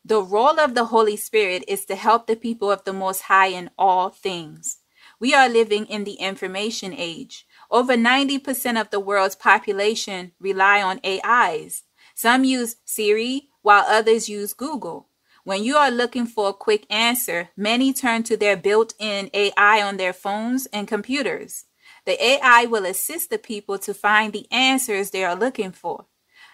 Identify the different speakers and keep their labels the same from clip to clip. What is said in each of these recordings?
Speaker 1: The role of the Holy Spirit is to help the people of the Most High in all things. We are living in the information age. Over 90% of the world's population rely on AIs. Some use Siri, while others use Google. When you are looking for a quick answer, many turn to their built-in AI on their phones and computers. The AI will assist the people to find the answers they are looking for.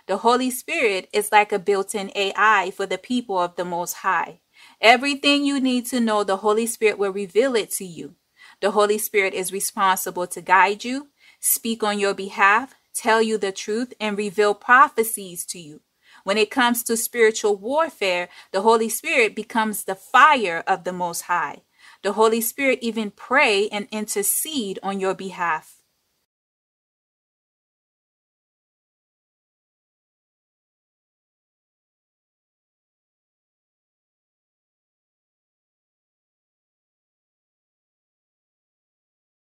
Speaker 1: The Holy Spirit is like a built-in AI for the people of the Most High. Everything you need to know, the Holy Spirit will reveal it to you. The Holy Spirit is responsible to guide you, speak on your behalf, tell you the truth, and reveal prophecies to you. When it comes to spiritual warfare, the Holy Spirit becomes the fire of the Most High. The Holy Spirit even pray and intercede on your behalf.